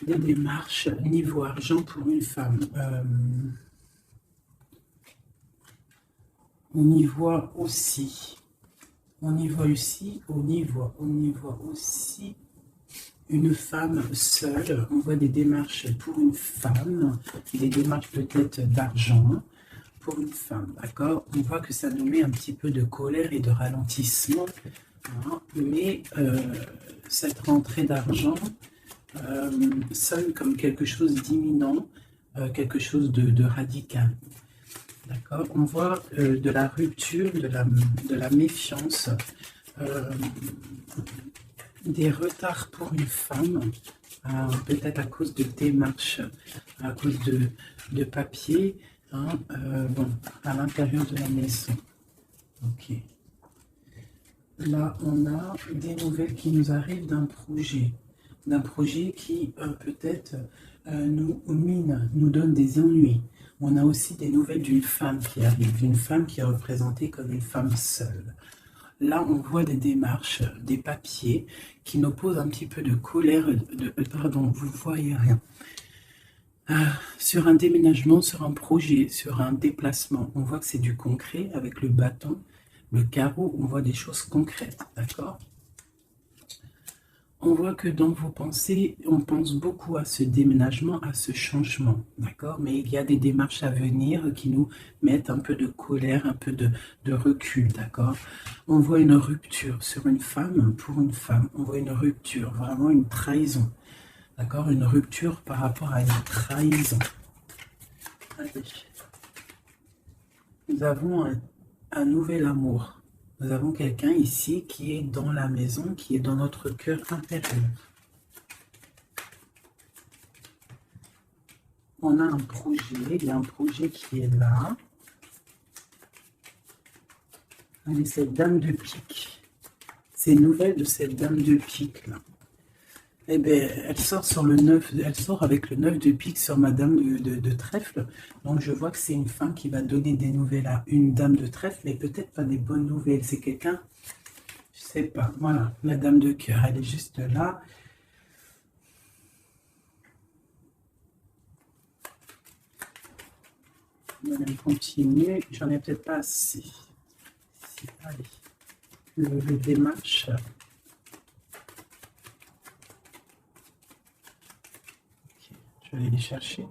des démarches niveau argent pour une femme. On y voit aussi, on y voit aussi une femme seule. On voit des démarches pour une femme, des démarches peut-être d'argent pour une femme, d'accord? On voit que ça nous met un petit peu de colère et de ralentissement, hein, mais cette rentrée d'argent sonne comme quelque chose d'imminent, quelque chose de radical. D'accord. On voit de la rupture, de la méfiance, des retards pour une femme, peut-être à cause de démarches, à cause de papiers, hein, bon, à l'intérieur de la maison. Ok. Là, on a des nouvelles qui nous arrivent d'un projet qui peut-être nous mine, nous donne des ennuis. On a aussi des nouvelles d'une femme qui arrive, d'une femme qui est représentée comme une femme seule. Là, on voit des démarches, des papiers qui nous posent un petit peu de colère, pardon, vous ne voyez rien. Sur un déménagement, sur un projet, sur un déplacement, on voit que c'est du concret avec le bâton, le carreau, on voit des choses concrètes, d'accord? On voit que dans vos pensées, on pense beaucoup à ce déménagement, à ce changement, d'accord? Mais il y a des démarches à venir qui nous mettent un peu de colère, un peu de recul, d'accord? On voit une rupture sur une femme, pour une femme. On voit une rupture, vraiment une trahison, d'accord? Une rupture par rapport à une trahison. Allez. Nous avons un nouvel amour. Nous avons quelqu'un ici qui est dans la maison, qui est dans notre cœur intérieur. On a un projet, il y a un projet qui est là. Allez, cette dame de pique. Ces nouvelles de cette dame de pique là. Eh bien, elle sort sur le 9, elle sort avec le 9 de pique sur madame de trèfle. Donc je vois que c'est une femme qui va donner des nouvelles à une dame de trèfle, mais peut-être pas des bonnes nouvelles. C'est quelqu'un, je sais pas. Voilà, la dame de cœur, elle est juste là. On va continuer. J'en ai peut-être pas assez. Allez, le démarche. Je vais aller les chercher.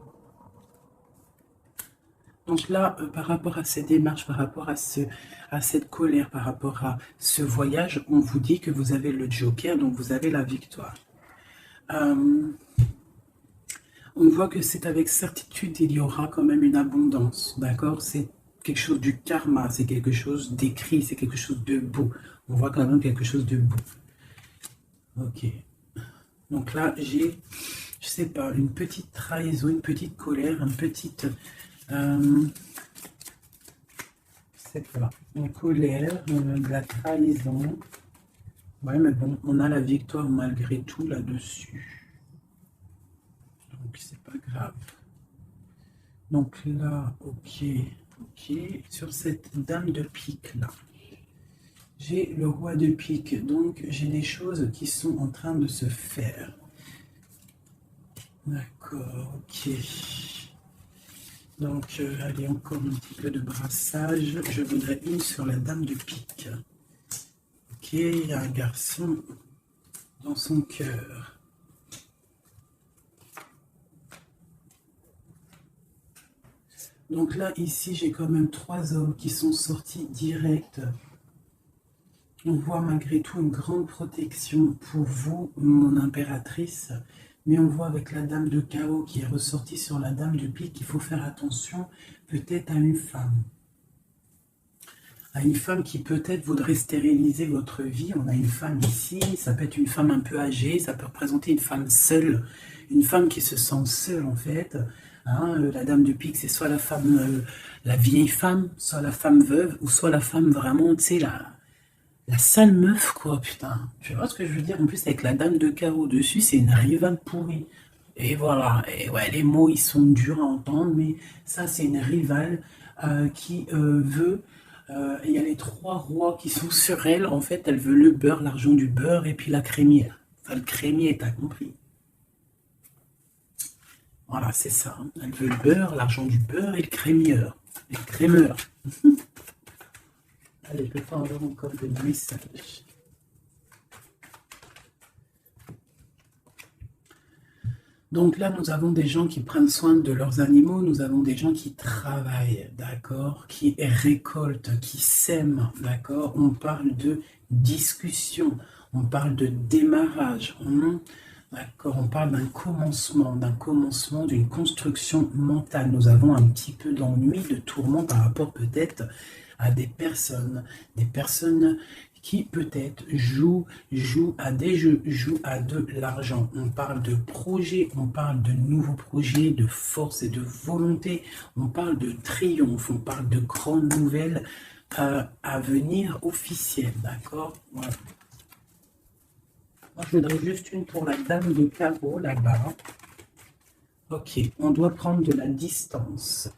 Donc là, par rapport à ces démarches, par rapport à cette colère, par rapport à ce voyage, on vous dit que vous avez le joker, donc vous avez la victoire. On voit que c'est avec certitude, il y aura quand même une abondance, d'accord? C'est quelque chose du karma, c'est quelque chose d'écrit, c'est quelque chose de beau. On voit quand même quelque chose de beau. Ok. Donc là, j'ai, je sais pas, une petite trahison, une petite colère, une petite... c'est pas, une colère, de la trahison. Ouais, mais bon, on a la victoire malgré tout là-dessus. Donc, c'est pas grave. Donc là, ok, ok. Sur cette dame de pique là, j'ai le roi de pique. Donc, j'ai des choses qui sont en train de se faire. D'accord, ok. Donc, allez, encore un petit peu de brassage. Je voudrais une sur la dame de pique. Ok, il y a un garçon dans son cœur. Donc là, ici, j'ai quand même 3 hommes qui sont sortis direct. On voit malgré tout une grande protection pour vous, mon impératrice. Mais on voit avec la dame de chaos qui est ressortie sur la dame de pique qu'il faut faire attention peut-être à une femme. À une femme qui peut-être voudrait stériliser votre vie. On a une femme ici, ça peut être une femme un peu âgée, ça peut représenter une femme seule, une femme qui se sent seule en fait. Hein, la dame de pique, c'est soit la femme, la vieille femme, soit la femme veuve, ou soit la femme vraiment, tu sais, la sale meuf, quoi, putain. Tu vois ce que je veux dire? En plus, avec la dame de carreau dessus, c'est une rivale pourrie. Et voilà, et ouais, les mots, ils sont durs à entendre, mais ça, c'est une rivale qui veut... Il y a les 3 rois qui sont sur elle. En fait, elle veut le beurre, l'argent du beurre, et puis la crémière. Enfin, le crémier, t'as compris. Voilà, c'est ça. Hein. Elle veut le beurre, l'argent du beurre et le crémeur. Et le crémeur. Allez, je vais pas avoir encore des messages. Donc là, nous avons des gens qui prennent soin de leurs animaux, nous avons des gens qui travaillent, d'accord, qui récoltent, qui sèment, d'accord. On parle de discussion, on parle de démarrage, d'accord. On parle d'un commencement, d'une construction mentale. Nous avons un petit peu d'ennui, de tourment par rapport peut-être à des personnes qui peut-être jouent à des jeux, jouent à de l'argent. On parle de projets, on parle de nouveaux projets, de force et de volonté, on parle de triomphe, on parle de grandes nouvelles à venir officielles, d'accord? Voilà. Moi, je voudrais juste une pour la dame de carreau là-bas. Ok, on doit prendre de la distance.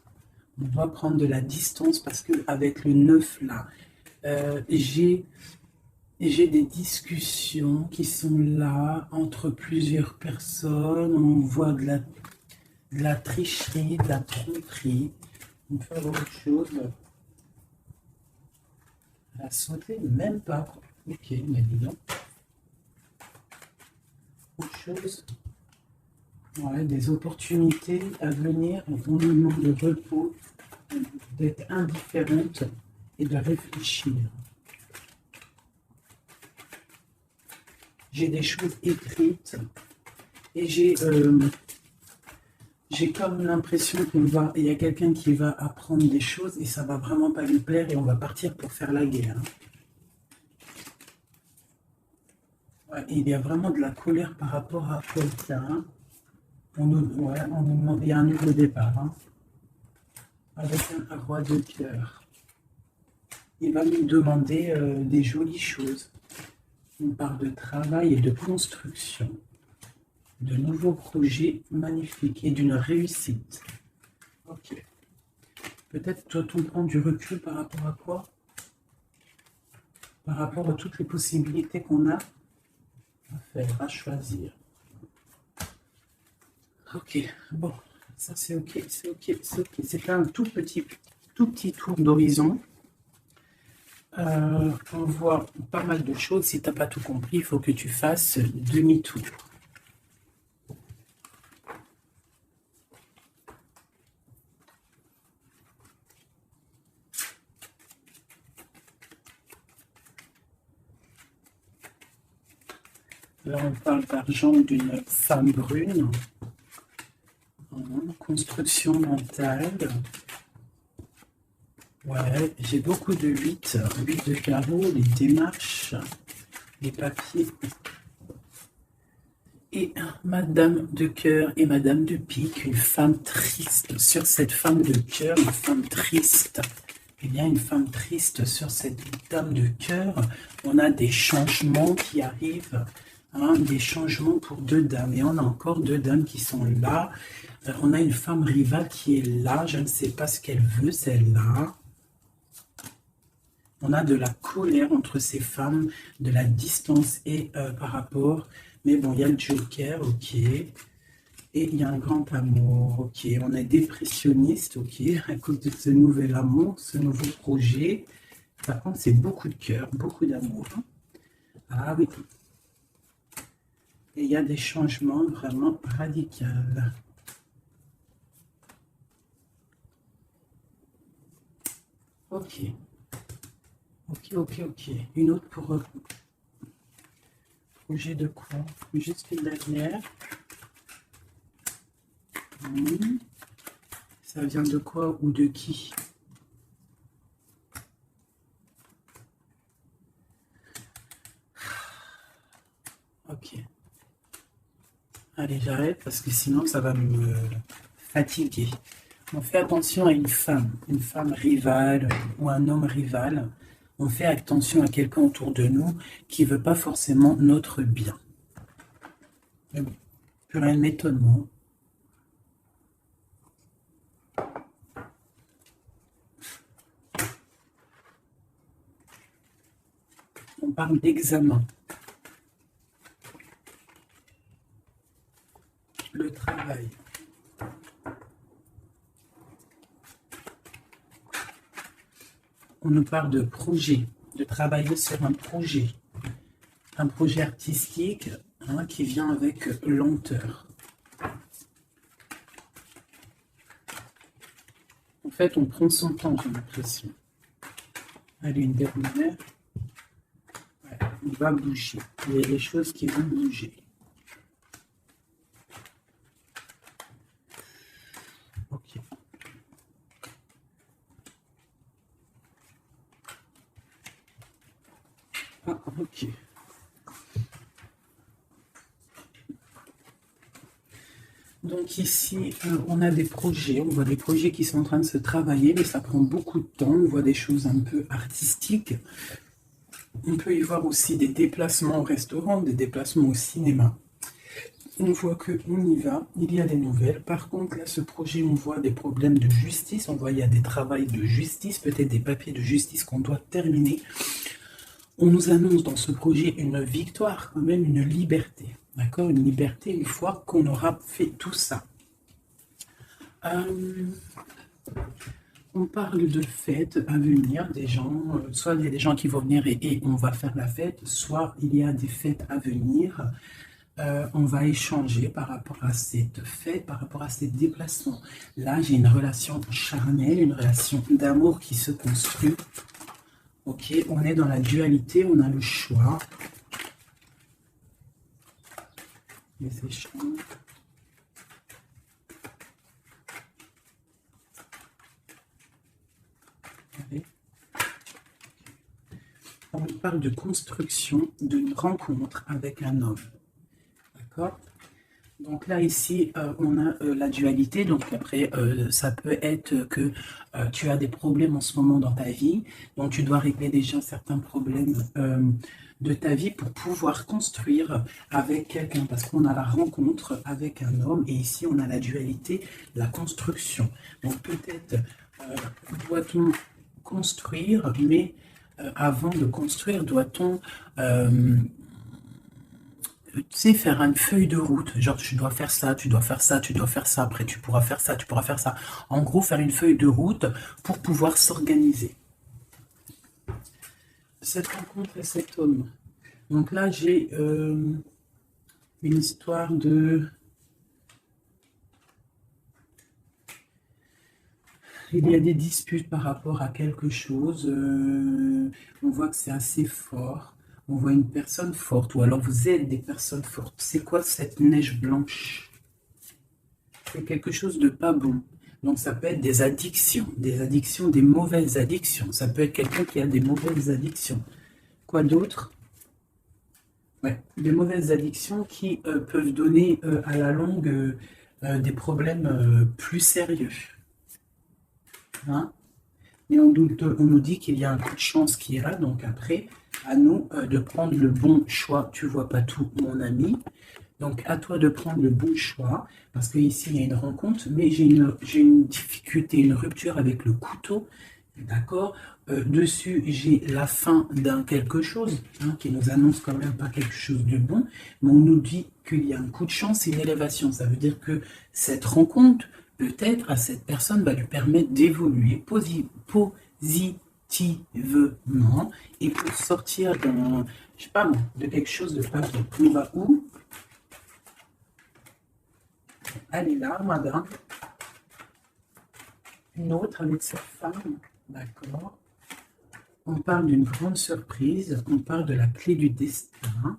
On doit prendre de la distance parce qu'avec le 9 là, j'ai des discussions qui sont là entre plusieurs personnes. On voit de la tricherie, de la tromperie. On peut avoir autre chose. À sauter, même pas. Ok, mais dis donc. Autre chose. Ouais, des opportunités à venir au moment de repos, d'être indifférente et de réfléchir. J'ai des choses écrites et j'ai comme l'impression il y a quelqu'un qui va apprendre des choses et ça va vraiment pas lui plaire et on va partir pour faire la guerre. Ouais, il y a vraiment de la colère par rapport à quelqu'un. Il y a un nouveau départ, hein, avec un roi de cœur. Il va nous demander des jolies choses. On parle de travail et de construction, de nouveaux projets magnifiques et d'une réussite. Ok. Peut-être doit-on prendre du recul par rapport à quoi? Par rapport à toutes les possibilités qu'on a à faire, à choisir. Ok, bon, ça c'est ok, c'est ok, c'est ok. C'est un tout petit tour d'horizon. On voit pas mal de choses. Si tu n'as pas tout compris, il faut que tu fasses demi-tour. Là, on parle d'argent d'une femme brune. Construction mentale. Ouais, j'ai beaucoup de 8 de carreaux, les démarches, les papiers. Et Madame de cœur et Madame de pique, une femme triste. Sur cette femme de cœur, une femme triste. Eh bien, une femme triste sur cette dame de cœur, on a des changements qui arrivent, hein, des changements pour deux dames. Et on a encore deux dames qui sont là. On a une femme rivale qui est là. Je ne sais pas ce qu'elle veut, celle-là. On a de la colère entre ces femmes, de la distance et par rapport. Mais bon, il y a le Joker, ok. Et il y a un grand amour, ok. On est dépressionniste, ok, à cause de ce nouvel amour, ce nouveau projet. Par contre, c'est beaucoup de cœur, beaucoup d'amour. Ah oui. Et il y a des changements vraiment radicaux. Ok. Ok. Une autre pour projet de quoi? Juste une dernière. Ça vient de quoi ou de qui? Ok. Allez, j'arrête parce que sinon ça va me fatiguer. On fait attention à une femme rivale ou un homme rival. On fait attention à quelqu'un autour de nous qui ne veut pas forcément notre bien. Mais bon, plus rien ne m'étonne, moi. On parle d'examen. Le travail. On nous parle de projet, de travailler sur un projet artistique hein, qui vient avec lenteur. En fait, on prend son temps, j'ai l'impression. Allez, une dernière. Ouais, il va bouger. Il y a des choses qui vont bouger. Ok. Ah, ok. Donc ici, on a des projets, on voit des projets qui sont en train de se travailler, mais ça prend beaucoup de temps, on voit des choses un peu artistiques. On peut y voir aussi des déplacements au restaurant, des déplacements au cinéma. On voit qu'on y va, il y a des nouvelles. Par contre, là, ce projet, on voit des problèmes de justice, on voit qu'il y a des travaux de justice, peut-être des papiers de justice qu'on doit terminer. On nous annonce dans ce projet une victoire, quand même une liberté. D'accord? Une liberté une fois qu'on aura fait tout ça. On parle de fêtes à venir, des gens, soit il y a des gens qui vont venir et on va faire la fête, soit il y a des fêtes à venir. On va échanger par rapport à cette fête, par rapport à ces déplacements. Là, j'ai une relation charnelle, une relation d'amour qui se construit. Ok, on est dans la dualité, on a le choix. Les échanges. Allez. On parle de construction d'une rencontre avec un homme. D'accord? Donc là, ici, on a la dualité. Donc après, ça peut être que tu as des problèmes en ce moment dans ta vie. Donc tu dois régler déjà certains problèmes de ta vie pour pouvoir construire avec quelqu'un. Parce qu'on a la rencontre avec un homme. Et ici, on a la dualité, la construction. Donc peut-être doit-on construire, mais avant de construire, doit-on... tu sais, faire une feuille de route, genre tu dois faire ça, tu dois faire ça, tu dois faire ça, après tu pourras faire ça, tu pourras faire ça. En gros, faire une feuille de route pour pouvoir s'organiser. Cette rencontre et cet homme. Donc là, j'ai une histoire de... Il y a des disputes par rapport à quelque chose. On voit que c'est assez fort. On voit une personne forte, ou alors vous êtes des personnes fortes. C'est quoi cette neige blanche? C'est quelque chose de pas bon. Donc ça peut être des addictions, des mauvaises addictions. Ça peut être quelqu'un qui a des mauvaises addictions. Quoi d'autre? Ouais, des mauvaises addictions qui peuvent donner à la longue des problèmes plus sérieux. Hein? Mais on nous dit qu'il y a un coup de chance qui est là, donc après, à nous de prendre le bon choix. Tu vois pas tout, mon ami. Donc, à toi de prendre le bon choix, parce qu'ici, il y a une rencontre, mais j'ai une difficulté, une rupture avec le couteau, d'accord? Dessus, j'ai la fin d'un quelque chose, hein, qui nous annonce quand même pas quelque chose de bon, mais on nous dit qu'il y a un coup de chance et une élévation. Ça veut dire que cette rencontre, peut-être, à cette personne, va lui permettre d'évoluer positivement et pour sortir d'un, je sais pas moi, de quelque chose de pas bien. On va où? Elle est là, madame. Une autre avec cette femme. D'accord. On parle d'une grande surprise. On parle de la clé du destin.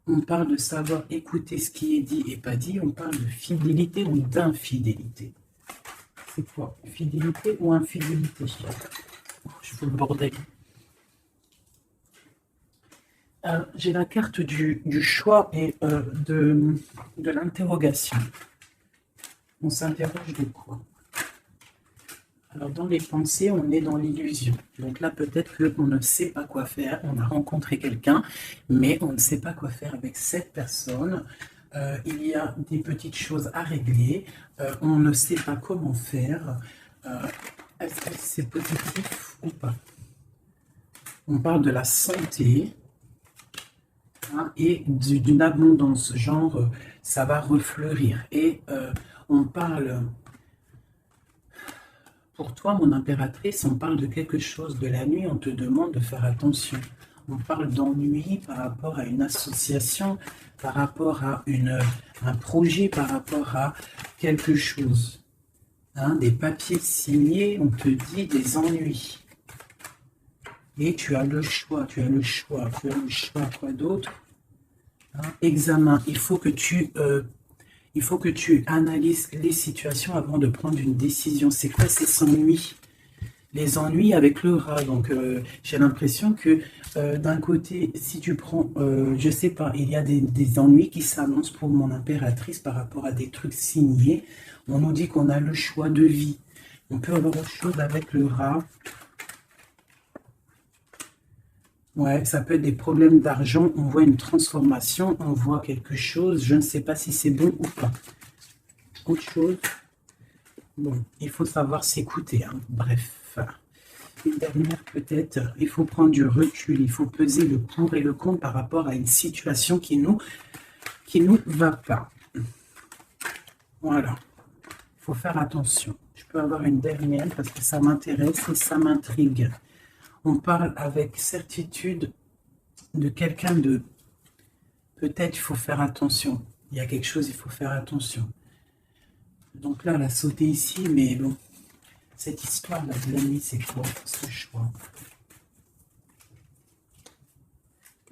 On parle de savoir écouter ce qui est dit et pas dit. On parle de fidélité ou d'infidélité. C'est quoi? Fidélité ou infidélité? Je vous le bordel. J'ai la carte du choix et de l'interrogation. On s'interroge de quoi? Alors, dans les pensées, on est dans l'illusion. Donc là, peut-être qu'on ne sait pas quoi faire. On a rencontré quelqu'un, mais on ne sait pas quoi faire avec cette personne. Il y a des petites choses à régler. On ne sait pas comment faire. Est-ce que c'est positif ou pas? On parle de la santé. Et d'une abondance, genre ça va refleurir. Et on parle Pour toi, mon impératrice, on parle de quelque chose de la nuit, on te demande de faire attention. On parle d'ennui par rapport à une association, par rapport à un projet, par rapport à quelque chose. Hein, des papiers signés, on te dit des ennuis. Et tu as le choix, tu as le choix, tu as le choix, quoi d'autre? Hein, examen, il faut que tu analyses les situations avant de prendre une décision. C'est quoi ces ennuis? Les ennuis avec le rat. Donc, j'ai l'impression que d'un côté, si tu prends, je sais pas, il y a des ennuis qui s'annoncent pour mon impératrice par rapport à des trucs signés. On nous dit qu'on a le choix de vie. On peut avoir autre chose avec le rat. Ouais, ça peut être des problèmes d'argent. On voit une transformation, on voit quelque chose. Je ne sais pas si c'est bon ou pas. Autre chose. Bon, il faut savoir s'écouter. Hein. Bref. Une dernière peut-être. Il faut prendre du recul. Il faut peser le pour et le contre par rapport à une situation qui nous va pas. Voilà. Il faut faire attention. Je peux avoir une dernière parce que ça m'intéresse et ça m'intrigue. On parle avec certitude de quelqu'un de... Peut-être il faut faire attention. Il y a quelque chose, il faut faire attention. Donc là, elle a sauté ici, mais bon. Cette histoire-là de la nuit, c'est quoi ce choix?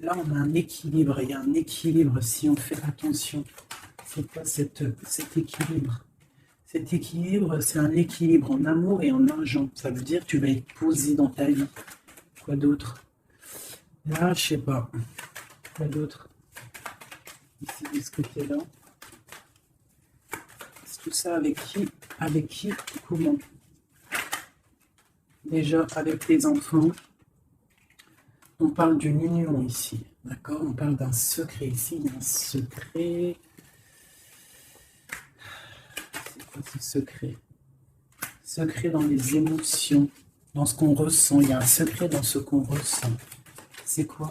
Là, on a un équilibre. Il y a un équilibre si on fait attention. C'est quoi cet équilibre? Cet équilibre, c'est un équilibre en amour et en argent. Ça veut dire que tu vas être posé dans ta vie. Quoi d'autre? Là, je sais pas. Quoi d'autre? Ici, de ce côté-là. C'est tout ça avec qui? Avec qui? Comment? Déjà, avec les enfants. On parle d'une union ici. D'accord? On parle d'un secret ici. Il y a un secret. C'est quoi ce secret? Secret dans les émotions. Dans ce qu'on ressent. Il y a un secret dans ce qu'on ressent. C'est quoi?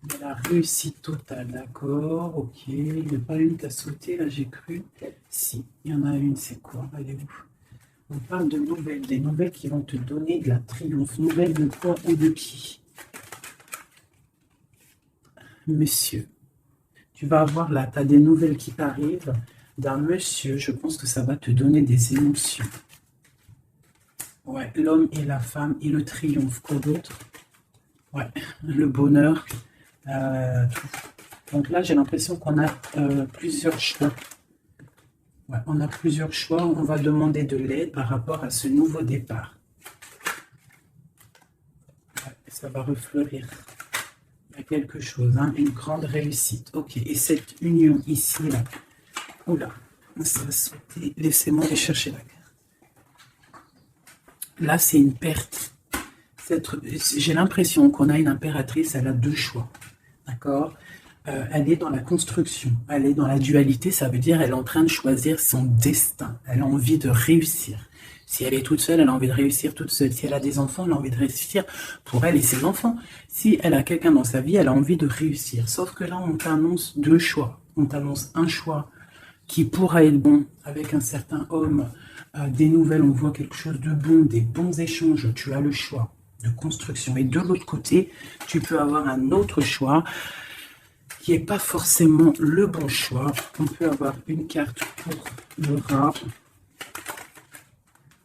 Il y a la réussite totale, d'accord, ok. Il n'y a pas une qui a sauté, là j'ai cru. Si, il y en a une, c'est quoi? Elle est où? On parle de nouvelles, des nouvelles qui vont te donner de la triomphe. Nouvelles de quoi ou de qui? Monsieur, tu vas avoir là, tu as des nouvelles qui t'arrivent d'un monsieur, je pense que ça va te donner des émotions. Ouais, l'homme et la femme et le triomphe, quoi d'autre? Ouais, le bonheur. Tout. Donc là, j'ai l'impression qu'on a plusieurs choix. Ouais, on a plusieurs choix. On va demander de l'aide par rapport à ce nouveau départ. Ouais, ça va refleurir. Il y a quelque chose, hein, une grande réussite. Ok, et cette union ici, là. Oula, ça va sauter. Laissez-moi aller chercher la carte. Là, c'est une perte. J'ai l'impression qu'on a une impératrice, elle a deux choix. D'accord? Elle est dans la construction, elle est dans la dualité, ça veut dire elle est en train de choisir son destin, elle a envie de réussir. Si elle est toute seule, elle a envie de réussir toute seule. Si elle a des enfants, elle a envie de réussir pour elle et ses enfants. Si elle a quelqu'un dans sa vie, elle a envie de réussir. Sauf que là, on t'annonce deux choix. On t'annonce un choix qui pourra être bon avec un certain homme. Des nouvelles, on voit quelque chose de bon, des bons échanges. Tu as le choix de construction. Et de l'autre côté, tu peux avoir un autre choix qui n'est pas forcément le bon choix. On peut avoir une carte pour le rat.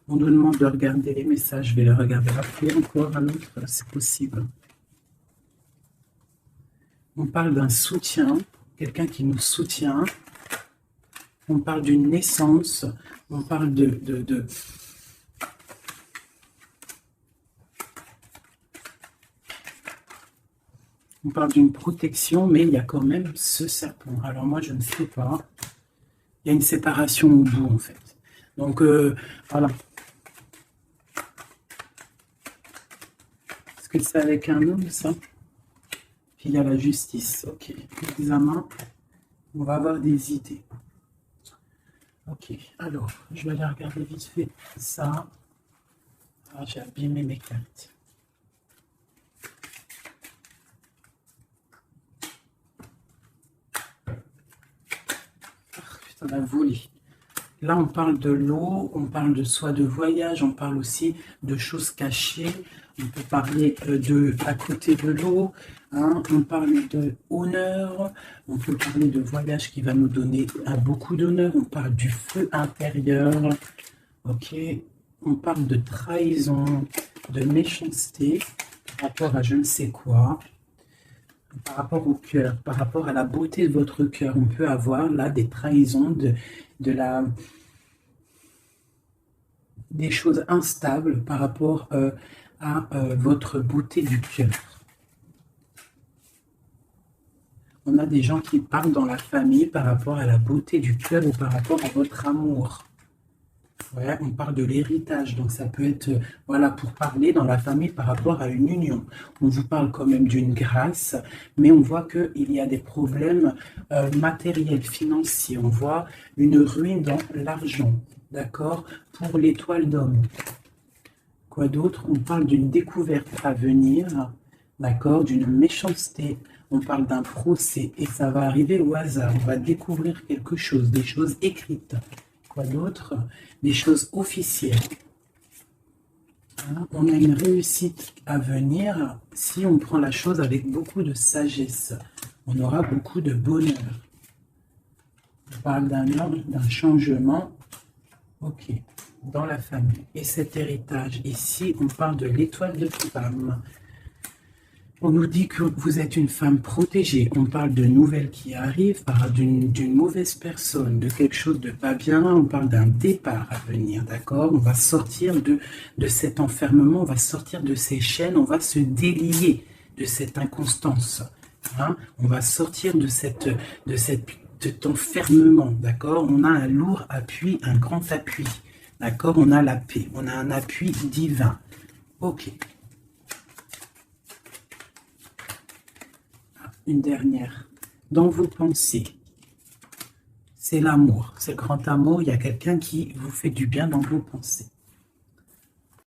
On nous demande de regarder les messages. Je vais les regarder après. Encore un autre, c'est possible. On parle d'un soutien, quelqu'un qui nous soutient. On parle d'une naissance. On parle on parle d'une protection, mais il y a quand même ce serpent. Alors moi, je ne sais pas. Il y a une séparation au bout, en fait. Donc, voilà. Est-ce que c'est avec un homme, ça? Puis il y a la justice. Ok. Examen. On va avoir des idées. Ok. Alors, je vais aller regarder vite fait ça. Ah, j'ai abîmé mes cartes. La volée. Là, on parle de l'eau, on parle de soit de voyage, on parle aussi de choses cachées. On peut parler de à côté de l'eau, hein, on parle de honneur, on peut parler de voyage qui va nous donner beaucoup d'honneur, on parle du feu intérieur, ok, on parle de trahison, de méchanceté par rapport à je ne sais quoi, par rapport au cœur, par rapport à la beauté de votre cœur. On peut avoir là des trahisons, des choses instables par rapport à votre beauté du cœur. On a des gens qui parlent dans la famille par rapport à la beauté du cœur ou par rapport à votre amour. Ouais, on parle de l'héritage, donc ça peut être, voilà, pour parler dans la famille par rapport à une union. On vous parle quand même d'une grâce, mais on voit qu'il y a des problèmes matériels, financiers. On voit une ruine dans l'argent, d'accord, pour l'étoile d'homme. Quoi d'autre? On parle d'une découverte à venir, d'accord, d'une méchanceté. On parle d'un procès et ça va arriver au hasard. On va découvrir quelque chose, des choses écrites. Quoi d'autre? Des choses officielles. Hein, on a une réussite à venir si on prend la chose avec beaucoup de sagesse. On aura beaucoup de bonheur. On parle d'un ordre, d'un changement. Ok, dans la famille. Et cet héritage, ici, on parle de l'étoile de femme. On nous dit que vous êtes une femme protégée. On parle de nouvelles qui arrivent, d'une mauvaise personne, de quelque chose de pas bien. On parle d'un départ à venir, d'accord? On va sortir de cet enfermement, on va sortir de ces chaînes, on va se délier de cette inconstance. Hein? On va sortir de cet enfermement, d'accord? On a un lourd appui, un grand appui, d'accord? On a la paix, on a un appui divin. Ok. Une dernière. Dans vos pensées, c'est l'amour, c'est le grand amour. Il y a quelqu'un qui vous fait du bien dans vos pensées.